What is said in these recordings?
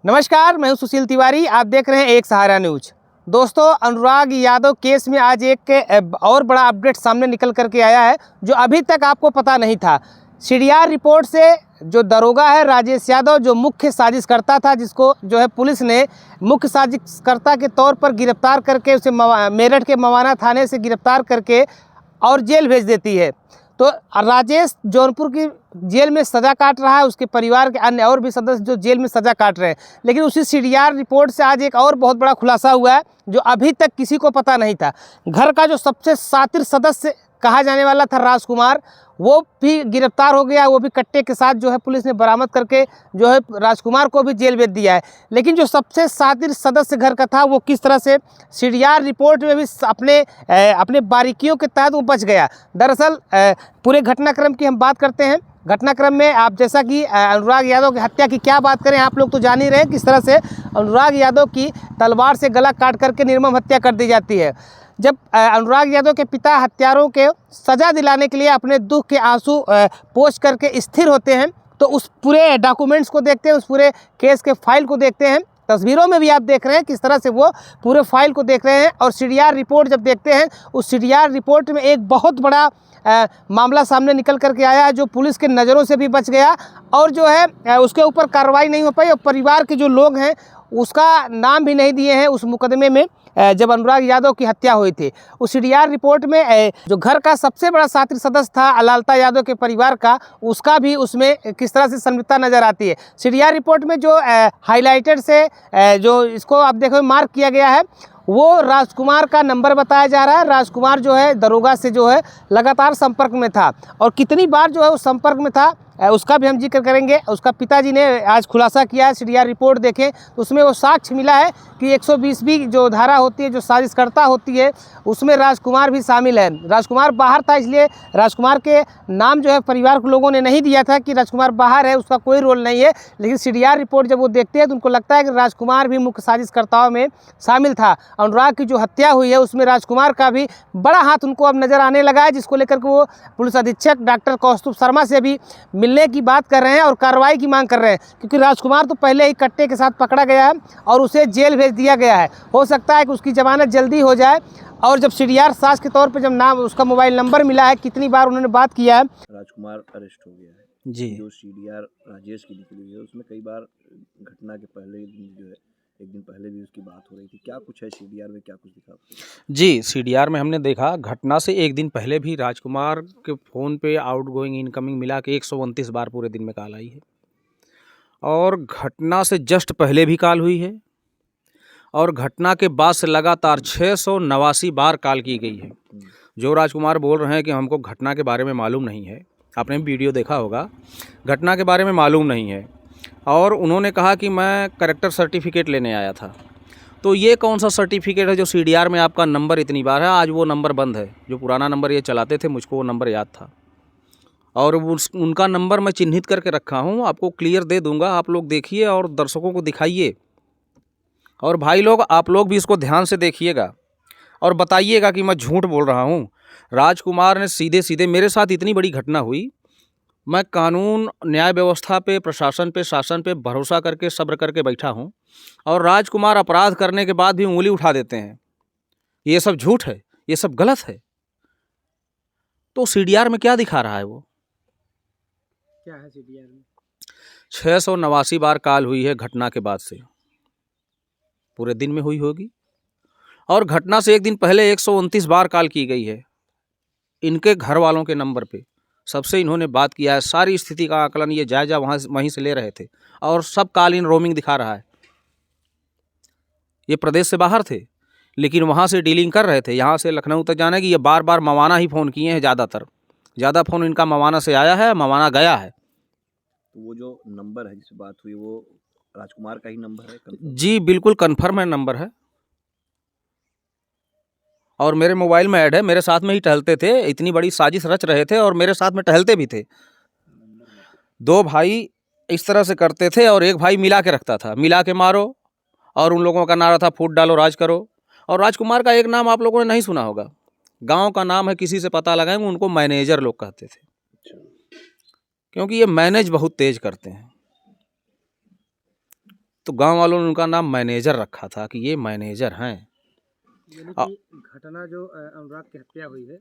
नमस्कार, मैं हूं सुशील तिवारी। आप देख रहे हैं एक सहारा न्यूज। दोस्तों, अनुराग यादव केस में आज एक और बड़ा अपडेट सामने निकल करके आया है जो अभी तक आपको पता नहीं था। सीडीआर रिपोर्ट से जो दरोगा है राजेश यादव, जो मुख्य साजिशकर्ता था, जिसको जो है पुलिस ने मुख्य साजिशकर्ता के तौर पर गिरफ्तार करके उसे मेरठ के मवाना थाने से गिरफ्तार करके और जेल भेज देती है। तो राजेश जौनपुर की जेल में सज़ा काट रहा है, उसके परिवार के अन्य और भी सदस्य जो जेल में सज़ा काट रहे हैं। लेकिन उसी सीडीआर रिपोर्ट से आज एक और बहुत बड़ा खुलासा हुआ है जो अभी तक किसी को पता नहीं था। घर का जो सबसे शातिर सदस्य कहा जाने वाला था राजकुमार, वो भी गिरफ्तार हो गया। वो भी कट्टे के साथ जो है पुलिस ने बरामद करके जो है राजकुमार को भी जेल भेज दिया है। लेकिन जो सबसे शातिर सदस्य घर का था वो किस तरह से सीडीआर रिपोर्ट में भी अपने बारीकियों के तहत वो बच गया। दरअसल पूरे घटनाक्रम की हम बात करते हैं। घटनाक्रम में आप जैसा कि अनुराग यादव की हत्या की क्या बात करें, आप लोग तो जान ही रहे हैं किस तरह से अनुराग यादव की तलवार से गला काट करके निर्मम हत्या कर दी जाती है। जब अनुराग यादव के पिता हत्यारों के सज़ा दिलाने के लिए अपने दुख के आंसू पोंछ करके स्थिर होते हैं, तो उस पूरे डॉक्यूमेंट्स को देखते हैं, उस पूरे केस के फाइल को देखते हैं। तस्वीरों में भी आप देख रहे हैं किस तरह से वो पूरे फाइल को देख रहे हैं। और सीडीआर रिपोर्ट जब देखते हैं, उस सीडीआर रिपोर्ट में एक बहुत बड़ा मामला सामने निकल करके आया है जो पुलिस के नज़रों से भी बच गया और जो है उसके ऊपर कार्रवाई नहीं हो पाई। और परिवार के जो लोग हैं उसका नाम भी नहीं दिए हैं उस मुकदमे में जब अनुराग यादव की हत्या हुई थी। उस सीडीआर रिपोर्ट में जो घर का सबसे बड़ा शातिर सदस्य था अलालता यादव के परिवार का, उसका भी उसमें किस तरह से संलिप्तता नज़र आती है। सीडीआर रिपोर्ट में जो हाईलाइटेड से जो इसको आप देखो मार्क किया गया है, वो राजकुमार का नंबर बताया जा रहा है। राजकुमार जो है दरोगा से जो है लगातार संपर्क में था और कितनी बार जो है उस संपर्क में था उसका भी हम जिक्र करेंगे। उसका पिताजी ने आज खुलासा किया है। सीडीआर रिपोर्ट देखें तो उसमें वो साक्ष्य मिला है कि 120 जो धारा होती है, जो साजिशकर्ता होती है, उसमें राजकुमार भी शामिल है। राजकुमार बाहर था, इसलिए राजकुमार के नाम जो है परिवार के लोगों ने नहीं दिया था कि राजकुमार बाहर है, उसका कोई रोल नहीं है। लेकिन सीडीआर रिपोर्ट जब वो देखते हैं तो उनको लगता है कि राजकुमार भी मुख्य साजिशकर्ताओं में शामिल था। अनुराग की जो हत्या हुई है उसमें राजकुमार का भी बड़ा हाथ उनको अब नज़र आने लगा है, जिसको लेकर के वो पुलिस अधीक्षक डॉक्टर कौस्तुभ शर्मा से भी मिलने की बात कर रहे हैं और कार्रवाई की मांग कर रहे हैं। क्योंकि राजकुमार तो पहले ही कट्टे के साथ पकड़ा गया है और उसे जेल भेज दिया गया है। हो सकता है कि उसकी जमानत जल्दी हो जाए। और जब सीडीआर साज के तौर पे जब नाम उसका मोबाइल नंबर मिला है, कितनी बार उन्होंने बात किया है। राजकुमार अरेस्ट हो गया है जी, जो सीडीआर राजेश की निकली है, उसमें कई बार घटना के पहले दिन जो है एक दिन पहले भी उसकी बात हो रही थी। क्या कुछ है सीडीआर में, क्या कुछ दिखा आपको? जी, सीडीआर में हमने देखा घटना से एक दिन पहले भी राजकुमार के फ़ोन पे आउटगोइंग इनकमिंग मिला के 129 बार पूरे दिन में कॉल आई है और घटना से जस्ट पहले भी कॉल हुई है और घटना के बाद से लगातार 689 बार कॉल की गई है। जो राजकुमार बोल रहे हैं कि हमको घटना के बारे में मालूम नहीं है, आपने वीडियो देखा होगा, घटना के बारे में मालूम नहीं है और उन्होंने कहा कि मैं कैरेक्टर सर्टिफिकेट लेने आया था। तो ये कौन सा सर्टिफिकेट है जो सीडीआर में आपका नंबर इतनी बार है? आज वो नंबर बंद है। जो पुराना नंबर ये चलाते थे, मुझको वो नंबर याद था और उनका नंबर मैं चिन्हित करके रखा हूँ, आपको क्लियर दे दूँगा। आप लोग देखिए और दर्शकों को दिखाइए और भाई लोग आप लोग भी इसको ध्यान से देखिएगा और बताइएगा कि मैं झूठ बोल रहा हूँ। राजकुमार ने सीधे सीधे मेरे साथ इतनी बड़ी घटना हुई, मैं कानून न्याय व्यवस्था पे, प्रशासन पे, शासन पे भरोसा करके सब्र करके बैठा हूँ और राजकुमार अपराध करने के बाद भी उंगली उठा देते हैं। ये सब झूठ है, ये सब गलत है। तो सीडीआर में क्या दिखा रहा है? वो क्या है सीडीआर में? 689 बार कॉल हुई है घटना के बाद से, पूरे दिन में हुई होगी और घटना से एक दिन पहले 129 बार कॉल की गई है इनके घर वालों के नंबर पे। सबसे इन्होंने बात किया है, सारी स्थिति का आकलन ये जायजा वहीं से ले रहे थे और सब कॉल इन रोमिंग दिखा रहा है। ये प्रदेश से बाहर थे लेकिन वहाँ से डीलिंग कर रहे थे। यहाँ से लखनऊ तक जाने की ये बार बार मवाना ही फ़ोन किए हैं। ज़्यादा फ़ोन इनका मवाना से आया है, मवाना गया है। तो वो जो नंबर है जिससे बात हुई वो राजकुमार का ही नंबर है? जी बिल्कुल कन्फर्म है, नंबर है और मेरे मोबाइल में ऐड है। मेरे साथ में ही टहलते थे, इतनी बड़ी साजिश रच रहे थे और मेरे साथ में टहलते भी थे। दो भाई इस तरह से करते थे और एक भाई मिला के रखता था, मिला के मारो, और उन लोगों का नारा था फूट डालो राज करो। और राजकुमार का एक नाम आप लोगों ने नहीं सुना होगा, गांव का नाम है, किसी से पता लगाएंगे, उनको मैनेजर लोग कहते थे क्योंकि ये मैनेज बहुत तेज करते हैं। तो गांव वालों ने उनका नाम मैनेजर रखा था कि ये मैनेजर हैं। यानी कि घटना जो अनुराग की हत्या हुई है,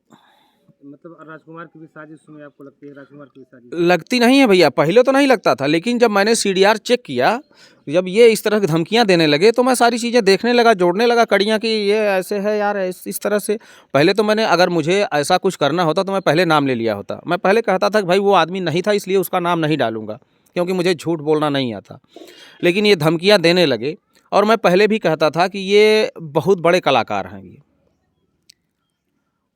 मतलब राजकुमार की भी साजिश उसमें आपको लगती है? राजकुमार की भी साजिश लगती नहीं है भैया, पहले तो नहीं लगता था, लेकिन जब मैंने सीडीआर चेक किया, जब ये इस तरह की धमकियां देने लगे तो मैं सारी चीज़ें देखने लगा, जोड़ने लगा कड़ियाँ कि ये ऐसे है यार, इस तरह से। पहले तो मैंने, अगर मुझे ऐसा कुछ करना होता तो मैं पहले नाम ले लिया होता। मैं पहले कहता था कि भाई वो आदमी नहीं था, इसलिए उसका नाम नहीं डालूंगा, क्योंकि मुझे झूठ बोलना नहीं आता। लेकिन ये धमकियाँ देने लगे, और मैं पहले भी कहता था कि ये बहुत बड़े कलाकार हैं ये।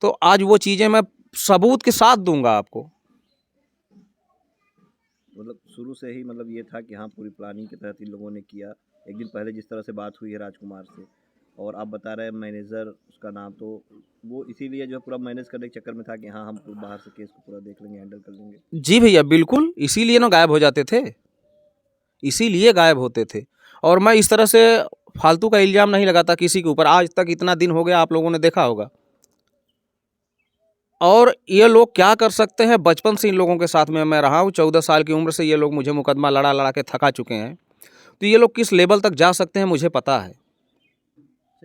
तो आज वो चीज़ें मैं सबूत के साथ दूंगा आपको। मतलब शुरू से ही मतलब ये था कि हाँ पूरी प्लानिंग के तहत इन लोगों ने किया। एक दिन पहले जिस तरह से बात हुई है राजकुमार से, और आप बता रहे हैं मैनेजर उसका नाम, तो वो इसीलिए जो है पूरा मैनेज करने के चक्कर में था कि हाँ हम बाहर से केस को पूरा देख लेंगे, हैंडल कर लेंगे। जी भैया बिल्कुल, इसीलिए ना गायब हो जाते थे, इसीलिए गायब होते थे। और मैं इस तरह से फालतू का इल्ज़ाम नहीं लगाता किसी के ऊपर। आज तक इतना दिन हो गया, आप लोगों ने देखा होगा। और ये लोग क्या कर सकते हैं, बचपन से इन लोगों के साथ में मैं रहा हूँ। 14 साल की उम्र से ये लोग मुझे मुकदमा लड़ा लड़ा के थका चुके हैं। तो ये लोग किस लेवल तक जा सकते हैं मुझे पता है।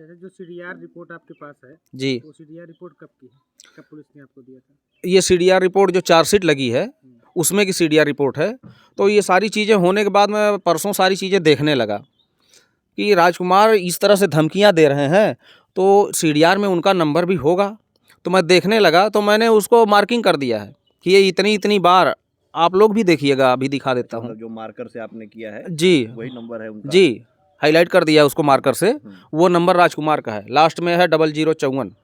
जो सीडीआर रिपोर्ट आपके पास है, जी, वो सीडीआर रिपोर्ट कब की है? कब पुलिस ने आपको दिया था? ये सीडीआर रिपोर्ट जो चार्जशीट लगी है उसमें की सीडीआर रिपोर्ट है। तो ये सारी चीज़ें होने के बाद मैं परसों सारी चीज़ें देखने लगा कि राजकुमार इस तरह से धमकियां दे रहे हैं, तो सीडीआर में उनका नंबर भी होगा। तो मैं देखने लगा, तो मैंने उसको मार्किंग कर दिया है कि ये इतनी इतनी बार। आप लोग भी देखिएगा, अभी दिखा देता हूँ। मतलब जो मार्कर से आपने किया है जी वही नंबर है उनका? जी, हाईलाइट कर दिया उसको मार्कर से। वो नंबर राजकुमार का है, लास्ट में है 0054।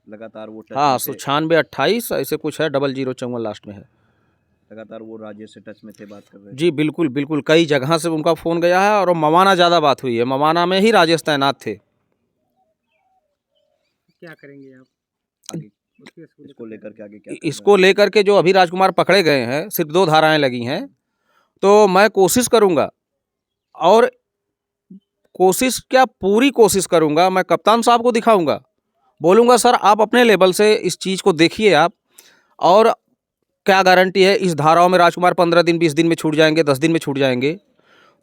लगातार वो टच हाँ, में थे? 9628 ऐसे कुछ है, 0054 लास्ट में है। लगातार वो राजेश से टच में थे, बात कर रहे थे? जी बिल्कुल बिल्कुल, कई जगह से उनका फ़ोन गया है, और मवाना ज़्यादा बात हुई है। मवाना में ही राजेश तैनात थे। क्या करेंगे आप आगे उस केस को इसको लेकर के आगे क्या इसको लेकर के जो अभी राजकुमार पकड़े गए हैं, सिर्फ 2 धाराएं लगी हैं। तो मैं कोशिश करूंगा, और कोशिश क्या, पूरी कोशिश करूंगा। मैं कप्तान साहब को दिखाऊंगा, बोलूंगा सर आप अपने लेवल से इस चीज़ को देखिए आप, और क्या गारंटी है इस धाराओं में राजकुमार 15 दिन 20 दिन में छूट जाएंगे, 10 दिन में छूट जाएंगे।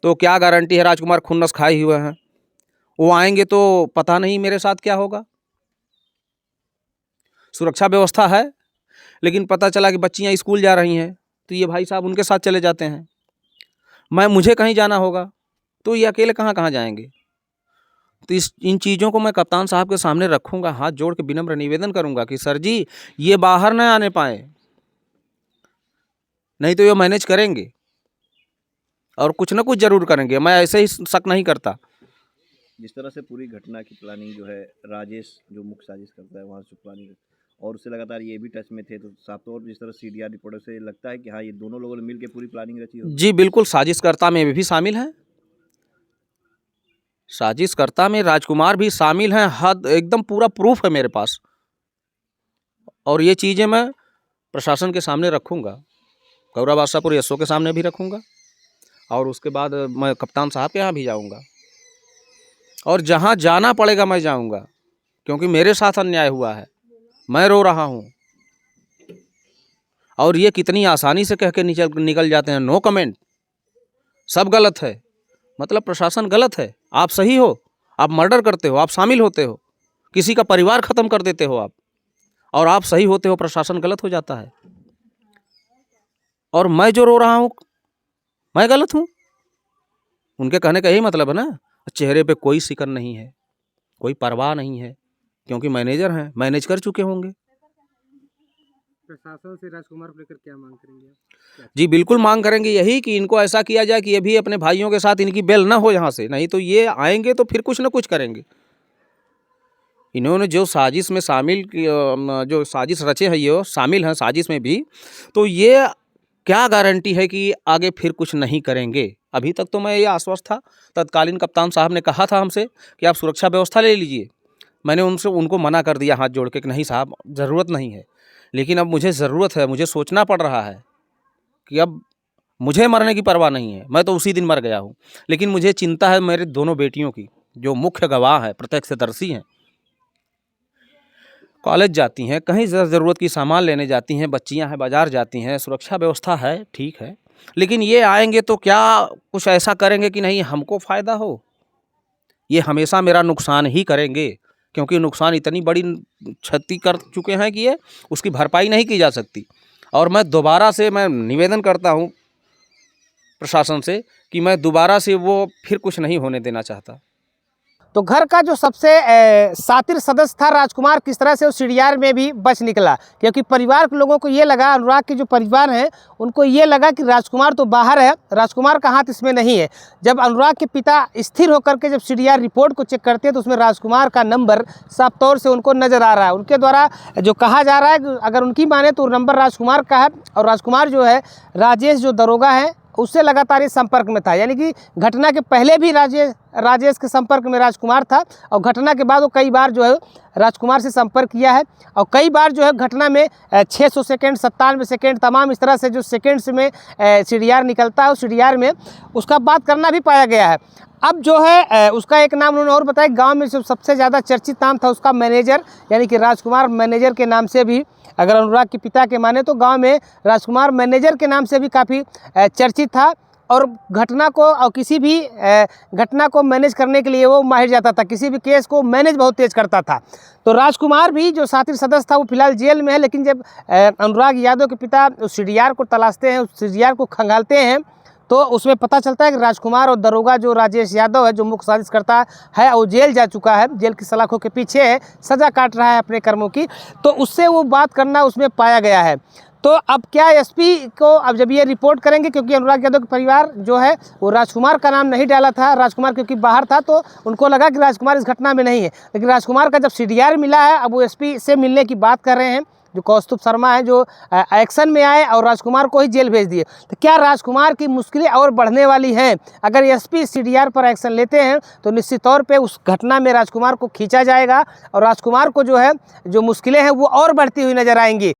तो क्या गारंटी है, राजकुमार खुन्नस खाए हुए हैं, वो आएंगे तो पता नहीं मेरे साथ क्या होगा। सुरक्षा व्यवस्था है, लेकिन पता चला कि बच्चियां स्कूल जा रही हैं, तो ये भाई साहब उनके साथ चले जाते हैं। मुझे कहीं जाना होगा तो ये अकेले कहाँ कहाँ जाएंगे। तो इन चीज़ों को मैं कप्तान साहब के सामने रखूंगा, हाथ जोड़ के विनम्र निवेदन करूंगा कि सर जी ये बाहर न आने पाए, नहीं तो ये मैनेज करेंगे और कुछ ना कुछ ज़रूर करेंगे। मैं ऐसे ही शक नहीं करता। जिस तरह से पूरी घटना की प्लानिंग जो है राजेश जो मुख्य साजिश करता है वहाँ से प्लानिंग, और उससे लगातार ये भी टच में थे, तो साफ तौर पर जिस तरह सीडीआर रिपोर्ट से लगता है कि हाँ ये दोनों लोगों ने मिलकर पूरी प्लानिंग रची हो। जी बिल्कुल, साजिशकर्ता में भी शामिल हैं, साजिशकर्ता में राजकुमार भी शामिल हैं। हद एकदम पूरा प्रूफ है मेरे पास, और ये चीज़ें मैं प्रशासन के सामने रखूँगा, गौरा बादशाहपुर एसओ के सामने भी रखूँगा, और उसके बाद मैं कप्तान साहब के यहाँ भी जाऊँगा, और जहाँ जाना पड़ेगा मैं जाऊँगा, क्योंकि मेरे साथ अन्याय हुआ है, मैं रो रहा हूँ। और ये कितनी आसानी से कह के निकल जाते हैं, नो कमेंट, सब गलत है। मतलब प्रशासन गलत है, आप सही हो, आप मर्डर करते हो, आप शामिल होते हो, किसी का परिवार ख़त्म कर देते हो आप, और आप सही होते हो, प्रशासन गलत हो जाता है। और मैं जो रो रहा हूँ मैं गलत हूँ। उनके कहने का यही मतलब है ना, चेहरे पे कोई सिकन नहीं है, कोई परवाह नहीं है, क्योंकि मैनेजर हैं, मैनेज कर चुके होंगे। प्रशासन से राजकुमार को लेकर क्या मांग करेंगे आप? जी बिल्कुल मांग करेंगे यही कि इनको ऐसा किया जाए कि ये भी अपने भाइयों के साथ इनकी बेल ना हो यहाँ से, नहीं तो ये आएंगे तो फिर कुछ ना कुछ करेंगे। इन्होंने जो साजिश में शामिल, जो साजिश रचे हैं, ये शामिल हैं साजिश में भी, तो ये क्या गारंटी है कि आगे फिर कुछ नहीं करेंगे। अभी तक तो मैं ये आश्वस्त था, तत्कालीन कप्तान साहब ने कहा था हमसे कि आप सुरक्षा व्यवस्था ले लीजिए। मैंने उनको मना कर दिया हाथ जोड़ के कि नहीं साहब ज़रूरत नहीं है। लेकिन अब मुझे ज़रूरत है, मुझे सोचना पड़ रहा है कि अब मुझे मरने की परवाह नहीं है, मैं तो उसी दिन मर गया हूँ। लेकिन मुझे चिंता है मेरे दोनों बेटियों की, जो मुख्य गवाह हैं, प्रत्यक्षदर्शी हैं। कॉलेज जाती हैं, कहीं ज़रूरत की सामान लेने जाती हैं, बच्चियां हैं, बाज़ार जाती हैं, सुरक्षा व्यवस्था है, ठीक है, लेकिन ये आएंगे तो क्या कुछ ऐसा करेंगे कि नहीं हमको फ़ायदा हो? ये हमेशा मेरा नुकसान ही करेंगे, क्योंकि नुकसान इतनी बड़ी क्षति कर चुके हैं कि ये उसकी भरपाई नहीं की जा सकती। और मैं दोबारा से मैं निवेदन करता हूँ प्रशासन से कि मैं दोबारा से वो फिर कुछ नहीं होने देना चाहता। तो घर का जो सबसे शातिर सदस्य था राजकुमार, किस तरह से उस सीढ़ियार में भी बच निकला, क्योंकि परिवार के लोगों को ये लगा, अनुराग के जो परिवार हैं उनको ये लगा कि राजकुमार तो बाहर है, राजकुमार का हाथ इसमें नहीं है। जब अनुराग के पिता स्थिर होकर के जब सीढ़ियार रिपोर्ट को चेक करते हैं तो उसमें राजकुमार का नंबर साफ तौर से उनको नज़र आ रहा है। उनके द्वारा जो कहा जा रहा है कि अगर उनकी माने तो नंबर राजकुमार का है, और राजकुमार जो है राजेश जो दरोगा है उससे लगातार इस संपर्क में था। यानी कि घटना के पहले भी राजेश के संपर्क में राजकुमार था, और घटना के बाद वो कई बार जो है राजकुमार से संपर्क किया है, और कई बार जो है घटना में 600 सेकेंड, 97 सेकेंड, तमाम इस तरह से जो सेकेंड्स में सीढ़ियार निकलता है, उस सीढ़ियार में उसका बात करना भी पाया गया है। अब जो है उसका एक नाम उन्होंने और बताया, गांव में जो सबसे ज़्यादा चर्चित नाम था उसका मैनेजर, यानी कि राजकुमार मैनेजर के नाम से भी, अगर अनुराग के पिता के माने तो गांव में राजकुमार मैनेजर के नाम से भी काफ़ी चर्चित था। और घटना को और किसी भी घटना को मैनेज करने के लिए वो माहिर जाता था, किसी भी केस को मैनेज बहुत तेज करता था। तो राजकुमार भी जो शातिर सदस्य था वो फिलहाल जेल में है, लेकिन जब अनुराग यादव के पिता उस सीढ़ियार को तलाशते हैं, उस सीढ़ियार को खंगालते हैं, तो उसमें पता चलता है कि राजकुमार और दरोगा जो राजेश यादव है, जो मुख्य साजिश करता है, वो जेल जा चुका है, जेल की सलाखों के पीछे है, सज़ा काट रहा है अपने कर्मों की। तो उससे वो बात करना उसमें पाया गया है। तो अब क्या एसपी को अब जब ये रिपोर्ट करेंगे, क्योंकि अनुराग यादव का परिवार जो है वो राजकुमार का नाम नहीं डाला था, राजकुमार क्योंकि बाहर था तो उनको लगा कि राजकुमार इस घटना में नहीं है, लेकिन राजकुमार का जब सीढ़ियार मिला है, अब वो एसपी से मिलने की बात कर रहे हैं, जो कौस्तुभ शर्मा है, जो एक्शन में आए और राजकुमार को ही जेल भेज दिए। तो क्या राजकुमार की मुश्किलें और बढ़ने वाली हैं? अगर एसपी सीढ़ियार पर एक्शन लेते हैं तो निश्चित तौर पे उस घटना में राजकुमार को खींचा जाएगा, और राजकुमार को जो है जो मुश्किलें हैं वो और बढ़ती हुई नजर आएंगी।